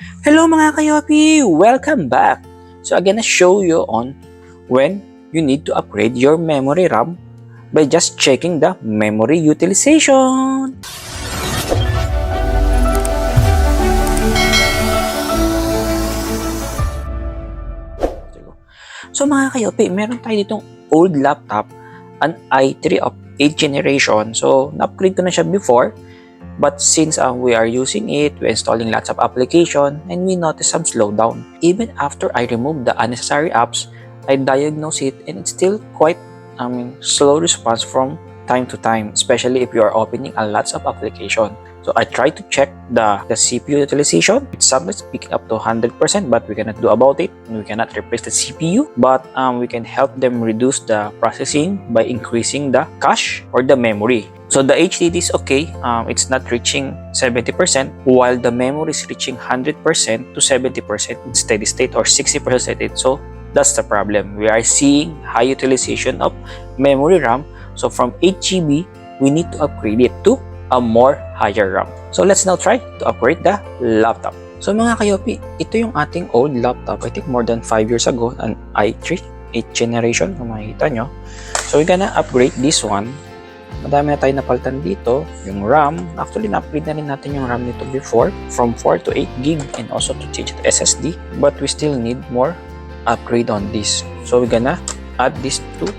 Hello mga kayopi! Welcome back! So I'm gonna show you on when you need to upgrade your memory RAM by just checking the memory utilization. So mga kayopi, meron tayo ditong old laptop, an i3 of 8th generation. So na-upgrade ko na siya before. But since we are using it, we're installing lots of application, and we notice some slowdown. Even after I remove the unnecessary apps, I diagnose it, and it's still quite slow response from time to time, especially if you are opening a lots of application. So I try to check the CPU utilization. It's sometimes picking up to 100%, but we cannot do about it. We cannot replace the CPU, but we can help them reduce the processing by increasing the cache or the memory. So the HDD is okay, it's not reaching 70%, while the memory is reaching 100% to 70% in steady state or 60% steady. So that's the problem. We are seeing high utilization of memory RAM. So from 8 GB, we need to upgrade it to a more higher RAM. So let's now try to upgrade the laptop. So mga kayopi, ito yung ating old laptop. I think more than 5 years ago, an i3, 8th generation, kung makikita nyo. So we're gonna upgrade this one. Madami na tayo napalitan dito. Yung RAM, actually na-upgrade na rin natin yung RAM nito before from 4 to 8 gig and also to change to SSD. But we still need more upgrade on this. So we're gonna add this to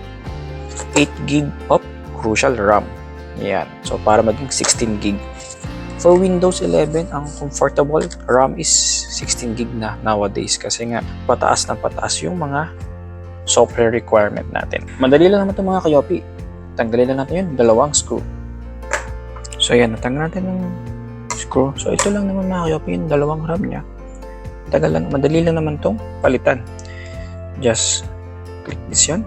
8 gig of crucial RAM. Yan. So para maging 16 gig. For Windows 11, ang comfortable RAM is 16 gig na nowadays kasi nga pataas ng pataas yung mga software requirement natin. Madali lang naman ito mga kayopi. Tanggalin lang natin yun, dalawang screw. So yan, natanggal natin ng screw. So ito lang naman mga kayopi, yung dalawang RAM nya. Madali lang naman itong palitan. Just click this yan,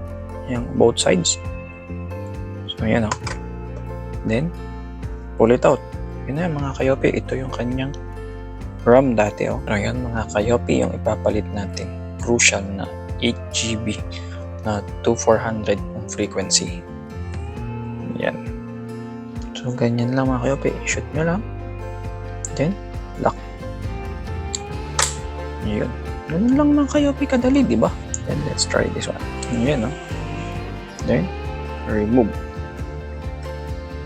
yung both sides. So yan o. Then, pull it out. Yun na mga kayopi, ito yung kanyang RAM dati o. So yan mga kayopi, yung ipapalit natin. Crucial na 8 GB na 2400 yung frequency. Yan. So, ganyan lang mga kayopi. Shoot nyo lang. Then, lock. Yun. Ganun lang mga kayopi kadali, di ba? Then, let's try this one. Yan, no? Then, remove.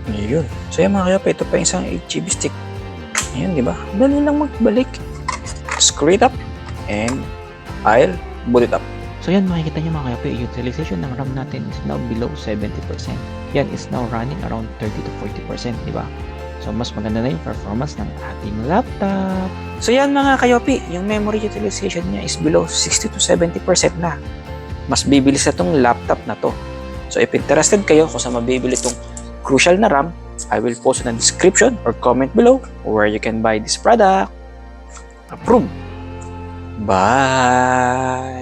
Yun. So, yan mga kayopi. Ito pa isang 8 GB stick. Yan, di ba? Dali lang magbalik. Screw it up. And, I'll boot it up. So yan, makikita nyo mga kayopi, utilization ng RAM natin is now below 70%. Yan is now running around 30 to 40%, di ba? So mas maganda na yung performance ng ating laptop. So yan mga kayopi, yung memory utilization niya is below 60 to 70% na. Mas bibilis na tong laptop na to. So if interested kayo kung saan mabibili itong crucial na RAM, I will post in the description or comment below where you can buy this product. Approved. Bye!